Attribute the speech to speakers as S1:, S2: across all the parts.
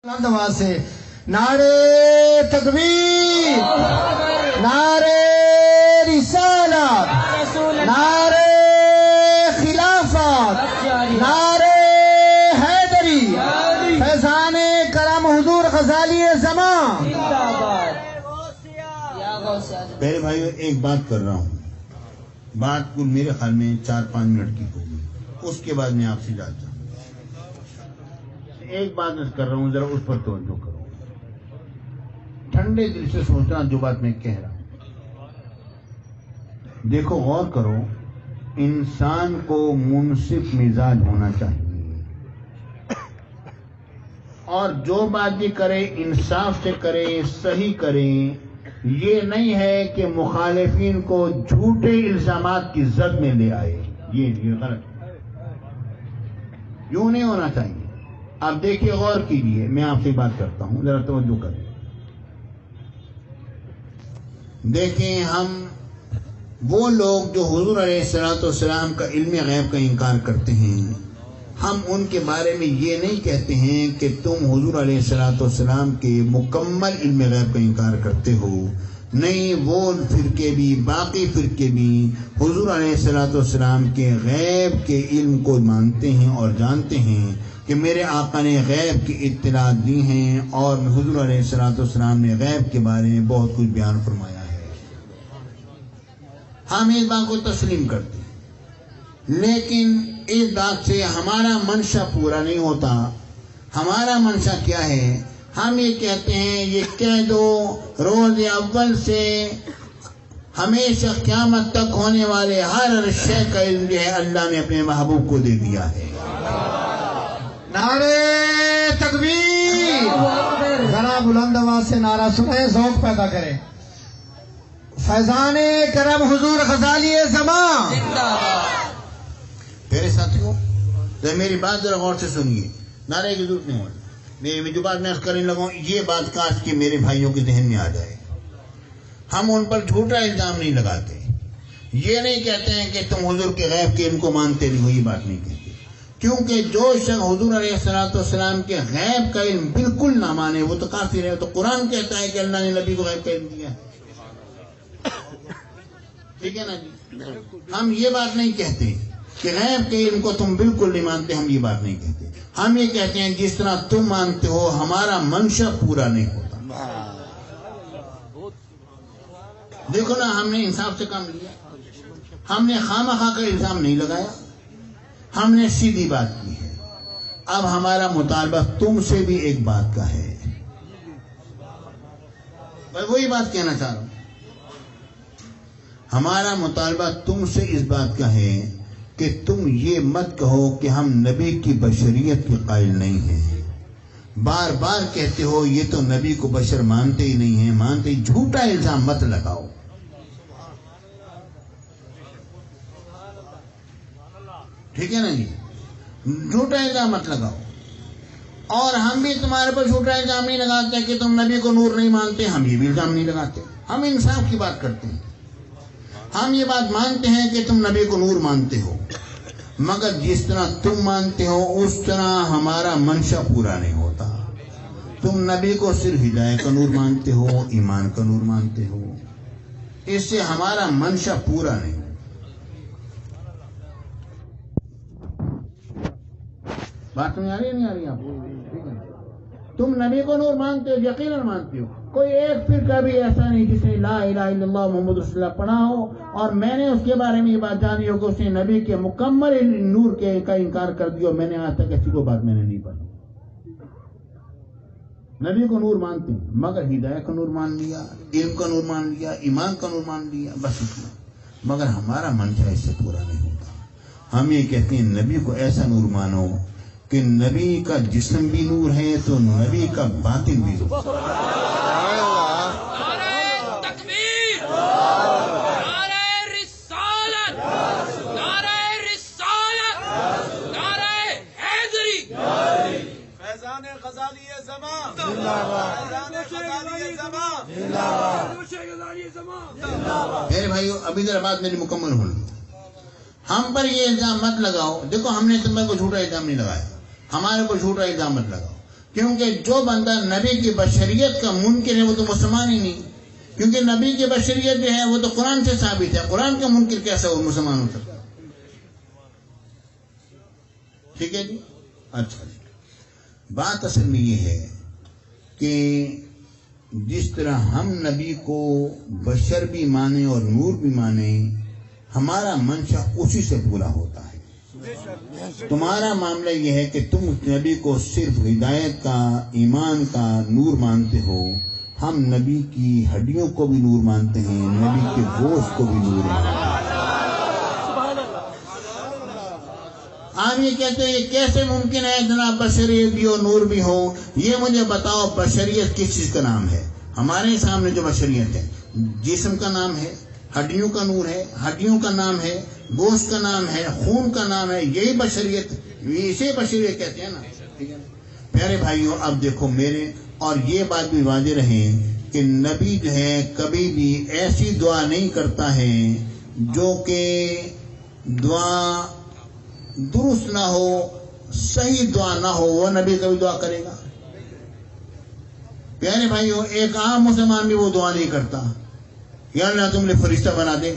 S1: اندواز سے نعرے تکبیر، نعرے رسالت، نعرے خلافت، نعرے حیدری، فیضان کرم حضور غزالی زمان۔
S2: پہلے بھائیو ایک بات کر رہا ہوں، بات کو میرے خیال میں 4-5 منٹ کی ہوگی، اس کے بعد میں آپ سے جاتا ہوں۔ ایک بات کر رہا ہوں، ذرا اس پر توجہ کرو، ٹھنڈے دل سے سوچنا جو بات میں کہہ رہا ہوں۔ دیکھو غور کرو، انسان کو منصف مزاج ہونا چاہیے، اور جو بات بھی کرے انصاف سے کرے، صحیح کرے۔ یہ نہیں ہے کہ مخالفین کو جھوٹے الزامات کی زد میں لے آئے، یہ غلط، یوں نہیں ہونا چاہیے۔ آپ دیکھیے، غور کیجیے، میں آپ سے بات کرتا ہوں، ذرا توجہ کریں۔ دیکھیں، ہم وہ لوگ جو حضور علیہ السلام کا علم غیب کا انکار کرتے ہیں، ہم ان کے بارے میں یہ نہیں کہتے ہیں کہ تم حضور علیہ السلام کے مکمل علم غیب کا انکار کرتے ہو۔ نہیں، وہ فرقے بھی، باقی فرقے بھی حضور علیہ السلام کے غیب کے علم کو مانتے ہیں اور جانتے ہیں کہ میرے آقا نے غیب کی اطلاع دی ہیں، اور حضور علیہ السلام نے غیب کے بارے میں بہت کچھ بیان فرمایا ہے۔ ہم اس بات کو تسلیم کرتے ہیں، لیکن اس بات سے ہمارا منشا پورا نہیں ہوتا۔ ہمارا منشا کیا ہے؟ ہم یہ کہتے ہیں، یہ کہہ دو روز اول سے ہمیشہ قیامت تک ہونے والے ہر شے کا علم جو ہے اللہ نے اپنے محبوب کو دے دیا ہے۔
S1: نعرے تکبیر، ذرا بلند آواز سے نعرہ سنیں، ذوق پیدا کریں۔ فیضان کرم حضور غزالی زمان۔
S2: میرے ساتھیوں، میری بات ذرا غور سے سنیے، نعرے کی ضرورت نہیں ہوتی۔ میں جو بات میں کرنے لگا ہوں، یہ بات کاش کہ میرے بھائیوں کے ذہن میں آ جائے۔ ہم ان پر جھوٹا الزام نہیں لگاتے، یہ نہیں کہتے ہیں کہ تم حضور کے غیب کے علم کو مانتے نہیں ہو، یہ بات نہیں کہتے، کیونکہ جو شخص حضور علیہ السلام کے غیب کا علم بالکل نہ مانے وہ تو کافر ہے۔ تو قرآن کہتا ہے کہ اللہ نے نبی کو غیب کا علم دیا ہے، ٹھیک ہے نا جی؟ ہم یہ بات نہیں کہتے کہ غیب کے علم کو تم بالکل نہیں مانتے، ہم یہ بات نہیں کہتے۔ ہم یہ کہتے ہیں جس طرح تم مانتے ہو ہمارا منشا پورا نہیں ہوتا۔ دیکھو نا، ہم نے انصاف سے کام لیا، ہم نے خواہ کا الزام نہیں لگایا، ہم نے سیدھی بات کی ہے۔ اب ہمارا مطالبہ تم سے بھی ایک بات کا ہے، میں وہی بات کہنا چاہ رہا ہوں۔ ہمارا مطالبہ تم سے اس بات کا ہے کہ تم یہ مت کہو کہ ہم نبی کی بشریت کے قائل نہیں ہیں۔ بار بار کہتے ہو یہ تو نبی کو بشر مانتے ہی نہیں ہیں، مانتے ہی، جھوٹا الزام مت لگاؤ۔ ٹھیک ہے نا جی؟ جھوٹا الزام مت لگاؤ۔ اور ہم بھی تمہارے پر جھوٹا الزام نہیں لگاتے کہ تم نبی کو نور نہیں مانتے، ہم یہ بھی الزام نہیں لگاتے۔ ہم انصاف کی بات کرتے ہیں، ہم یہ بات مانتے ہیں کہ تم نبی کو نور مانتے ہو، مگر جس طرح تم مانتے ہو اس طرح ہمارا منشا پورا نہیں ہوتا۔ تم نبی کو صرف ہدایت کا نور مانتے ہو، ایمان کا نور مانتے ہو، اس سے ہمارا منشا پورا نہیں۔ بات سمجھ آ رہی ہے نہیں آ رہی آپ کو؟ تم نبی کو نور مانتے ہو، یقیناً مانتے ہو۔ کوئی ایک فرقہ بھی ایسا نہیں جس نے لا الہ الا اللہ محمد رسول اللہ پڑھا ہو اور میں نے اس کے بارے میں یہ بات جانی ہو کہ اس نے نبی کے مکمل نور کا انکار کر دیا۔ میں نے آج تک ایسی کوئی بات میں نے نہیں پڑھی۔ نبی کو نور مانتے ہیں مگر ہدایت کا نور مان لیا، علم کا نور مان لیا، ایمان کا نور مان لیا، بس اتنا، مگر ہمارا منشا اس سے پورا نہیں ہوتا۔ ہم یہ کہتے ہیں نبی کو ایسا نور مانو کہ نبی کا جسم بھی نور ہے تو نبی کا باطن بھی نور۔ میرے بھائیو، ابھی ذرا بات میری مکمل ہو رہی ہے۔ ہم پر یہ الزام مت لگاؤ۔ دیکھو، ہم نے تمہیں کو جھوٹا الزام نہیں لگایا، ہمارے کو جھوٹا الزام مت لگاؤ۔ کیونکہ جو بندہ نبی کی بشریت کا منکر ہے وہ تو مسلمان ہی نہیں، کیونکہ نبی کی بشریت جو ہے وہ تو قرآن سے ثابت ہے، قرآن کا منکر کیسا وہ مسلمان ہو سکتا؟ ٹھیک ہے جی. اچھا جی، بات اصل میں یہ ہے کہ جس طرح ہم نبی کو بشر بھی مانے اور نور بھی مانے، ہمارا منشا اسی سے پورا ہوتا ہے. تمہارا معاملہ یہ ہے کہ تم اس نبی کو صرف ہدایت کا، ایمان کا نور مانتے ہو. ہم نبی کی ہڈیوں کو بھی نور مانتے ہیں، نبی کے گوشت کو بھی نور مانتے ہیں. آپ یہ کہتے ہیں یہ کیسے ممکن ہے جناب بشریت بھی ہو نور بھی ہو؟ یہ مجھے بتاؤ بشریت کس چیز کا نام ہے؟ ہمارے سامنے جو بشریت ہے جسم کا نام ہے، ہڈیوں کا نور ہے، ہڈیوں کا نام ہے، گوشت کا نام ہے، خون کا نام ہے، یہی بشریت، اسے بشریت کہتے ہیں نا. ٹھیک ہے پیارے بھائیوں، اب دیکھو میرے اور یہ بات بھی واضح رہے کہ نبی جو ہے کبھی بھی ایسی دعا نہیں کرتا ہے جو کہ دعا درست نہ ہو، صحیح دعا نہ ہو، وہ نبی کبھی دعا کرے گا؟ پیارے بھائیوں، ایک عام مسلمان بھی وہ دعا نہیں کرتا، یا اللہ تم نے فرشتہ بنا دے.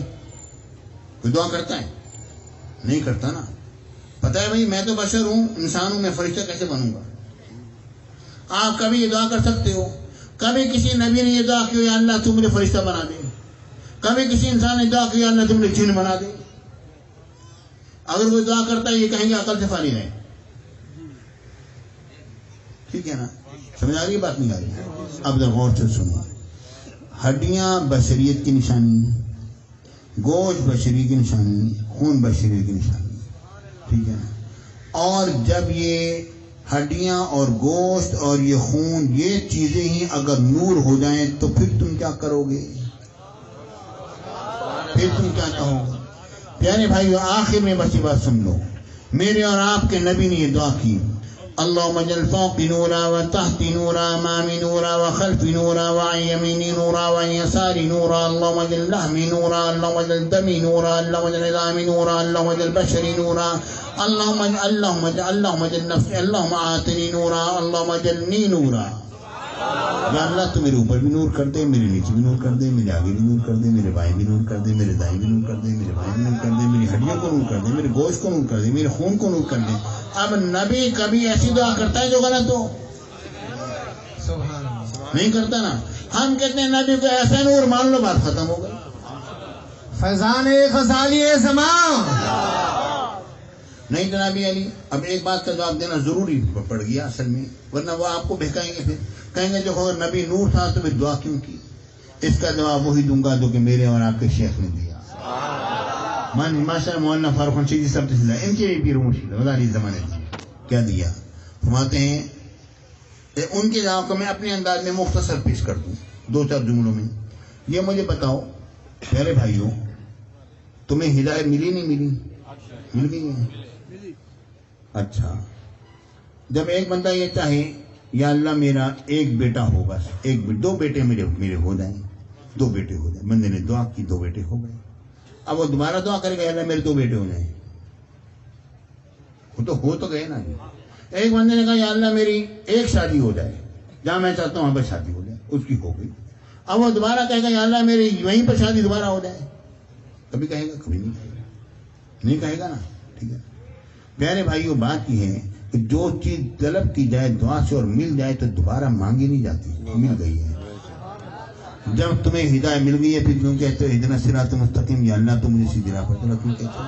S2: کوئی دعا کرتا ہے؟ نہیں کرتا نا. پتہ ہے بھائی میں تو بشر ہوں، انسان ہوں، میں فرشتہ کیسے بنوں گا؟ آپ کبھی یہ دعا کر سکتے ہو؟ کبھی کسی نبی نے یہ دعا کی یا اللہ تم مجھے فرشتہ بنا دے؟ کبھی کسی انسان نے دعا کی یا اللہ تم مجھے جن بنا دے؟ اگر کوئی دعا کرتا ہے یہ کہیں گے عقل سے فارغ ہے. ٹھیک ہے نا؟ سمجھ آ رہی ہے بات؟ نہیں آ رہی ہے؟ اب ذرا غور سے سنو. ہڈیاں بشریت کی نشانی، گوشت بشری کی نشانی، خون بشری کی نشانی. ٹھیک ہے نا؟ اور جب یہ ہڈیاں اور گوشت اور یہ خون یہ چیزیں ہی اگر نور ہو جائیں تو پھر تم کیا کرو گے؟ پھر تم کیا کہو گے؟ پیارے بھائیو، آخر میں بس یہ بات سن لو. میرے اور آپ کے نبی نے یہ دعا کی، اللہم اجعل فوقی نورا و تحتی نورا امامی نورا و خلفی نورا و عن یمینی نورا و عن یساری نورا، اللہم اجعل لحمی نورا، اللہم اجعل دمی نورا، اللہم اجعل عظامی نورا، اللہم اجعل بشری نورا، اللہم اجعل نفسی، اللہم آتنی نورا، اللہم اجعلنی نورا. یا اللہ تو میرے اوپر بھی نور کر دے، میرے نیچے بھی نور کر دے، میرے آگے بھی نور کر دے، میرے بائیں بھی نور کر دے، میرے دائیں بھی نور کر دے، میرے بائیں بھی نور کر دے، میری ہڈیوں کو نور کر دے، میرے گوشت کو نور کر دے، میرے خون کو نور کر دے. اب نبی کبھی ایسی دعا کرتا ہے جو غلط ہو؟ نہیں کرتا نا. ہم کہتے ہیں نبی کو ایسا نور مان لو، بات ختم ہو گئی.
S1: فیضان غزالی زمان
S2: نہیں جنابی علی، اب ایک بات کا جواب دینا ضروری پڑ گیا اصل میں، ورنہ وہ آپ کو بہکائیں گے، پھر کہیں گے جو اگر نبی نور تھا تو پھر دعا کیوں کی؟ اس کا جواب وہی دوں گا جو کہ میرے اور آپ کے شیخ نے دیا. ماشاء اللہ مولانا فاروق خان شیخ صاحب ان کے بھی پیر مرشد غزالی زمانے میں کیا دیا فرماتے ہیں. ان کے جواب کو میں اپنے انداز میں مختصر پیش کر دوں 2-4 جملوں میں. یہ مجھے بتاؤ پیارے بھائیوں، تمہیں ہدایت ملی نہیں ملی؟ مل گئی ہے. اچھا، جب ایک بندہ یہ چاہے یا اللہ میرا ایک بیٹا ہو، بس دو بیٹے میرے ہو جائیں، 2 بیٹے ہو جائیں. بندے نے دعا کی، 2 بیٹے ہو گئے. اب وہ دوبارہ دعا کرے گا یا اللہ میرے 2 بیٹے ہو جائیں، وہ تو ہو تو گئے نا. ایک بندے نے کہا یا اللہ میری ایک شادی ہو جائے، جہاں میں چاہتا ہوں وہاں پر شادی ہو جائے، اس کی ہو گئی. اب وہ دوبارہ کہے گا یا اللہ میری وہیں پر شادی دوبارہ ہو جائے. کبھی کہے گا؟ کبھی نہیں کہے گا. نہیں کہے گا نا. ٹھیک ہے پیارے بھائیوں، بات یہ ہے کہ جو چیز طلب کی جائے دعا سے اور مل جائے تو دوبارہ مانگی نہیں جاتی. مل گئی ہے. جب تمہیں ہدایت مل گئی ہے پھر کیوں کہتے ہو اہدنا الصراط المستقیم، یا اللہ تو مجھے سیدھی راہ پر چلا؟ کیوں کہتے ہو؟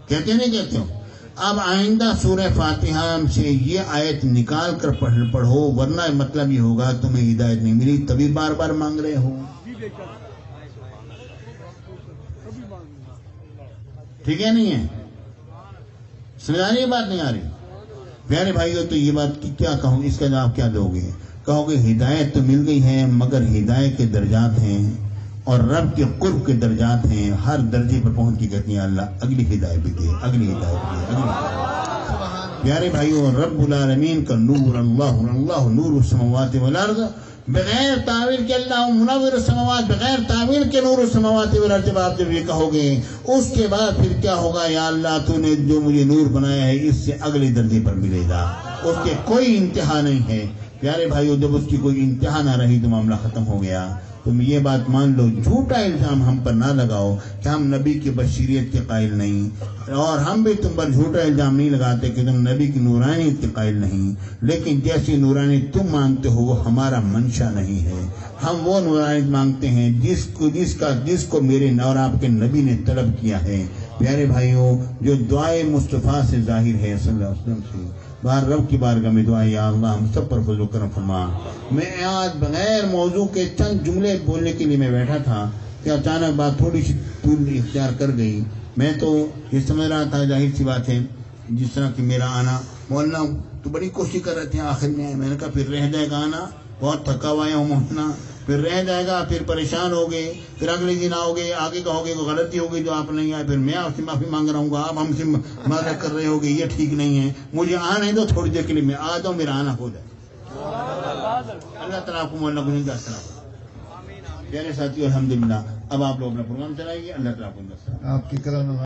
S2: کہتے نہیں کہتے ہو؟ اب آئندہ سورہ فاتحہ سے یہ آیت نکال کر پڑھو، ورنہ مطلب یہ ہوگا تمہیں ہدایت نہیں ملی تبھی بار بار مانگ رہے ہو. ٹھیک ہے نہیں ہے؟ سمجھ آ رہی ہے بات؟ نہیں آ رہی؟ پیارے بھائیوں، تو یہ بات کی کیا کہوں، اس کا جواب کیا دو گے؟ کہو گے ہدایت تو مل گئی ہے مگر ہدایت کے درجات ہیں اور رب کے قرب کے درجات ہیں. ہر درجے پر پہنچ کے کہتی ہیں اللہ اگلی ہدایت بھی دے، اگلی ہدایت بھی دے، اگلی ہدایت. پیارے بھائیوں، رب العالمین کا نور، اللہ نور السماوات والارض، بغیر تعویل کے اللہ منور السماوات، بغیر تعویل کے نور السماوات والارض جب آپ جب یہ کہو گے، اس کے بعد پھر کیا ہوگا؟ یا اللہ تو نے جو مجھے نور بنایا ہے اس سے اگلے درجے پر ملے گا، اس کے کوئی انتہا نہیں ہے۔ پیارے بھائیوں، جب اس کی کوئی انتہا نہ رہی تو معاملہ ختم ہو گیا۔ تم یہ بات مان لو، جھوٹا الزام ہم پر نہ لگاؤ کہ ہم نبی کی بشریت کے قائل نہیں، اور ہم بھی تم پر جھوٹا الزام نہیں لگاتے کہ تم نبی کی نورانیت کے قائل نہیں، لیکن جیسی نورانیت تم مانگتے ہو وہ ہمارا منشا نہیں ہے۔ ہم وہ نورانیت مانگتے ہیں جس کو میرے اور آپ کے نبی نے طلب کیا ہے۔ پیارے بھائیوں، جو دعائے مصطفیٰ سے ظاہر ہے صلی اللہ علیہ وسلم سے، بار رب کی بارگاہ میں دعا، یا اللہ ہم سب پر فضل و کرم فرما۔ میں آج بغیر موضوع کے چند جملے بولنے کے لیے میں بیٹھا تھا کہ اچانک بات تھوڑی سی طول اختیار کر گئی۔ میں تو یہ سمجھ رہا تھا ظاہر سی بات ہے، جس طرح کہ میرا آنا، مولانا تو بڑی کوشش کر رہے تھے، آخر میں نے کہا پھر رہ جائے گا آنا، بہت تھکا ہوا ہوں مولانا، پھر رہ جائے گا، پھر پریشان ہو گئے، پھر اگلے دن آؤ گے، آگے کہو گے کوئی غلطی ہوگی جو آپ نہیں آئے، پھر میں آپ سے معافی مانگ رہا ہوں گا، آپ ہم سے معذرت کر رہے ہوگے، یہ ٹھیک نہیں ہے، مجھے آنا ہے تو تھوڑی دیر کے لیے میں آ جاؤں، میرا آنا ہو جائے۔ اللہ تعالیٰ آپ کو مولانا کو نہیں پیارے ساتھی، الحمدللہ اب آپ لوگ اپنا پروگرام چلائیے۔ اللہ تعالیٰ کو
S1: آپ کی کرم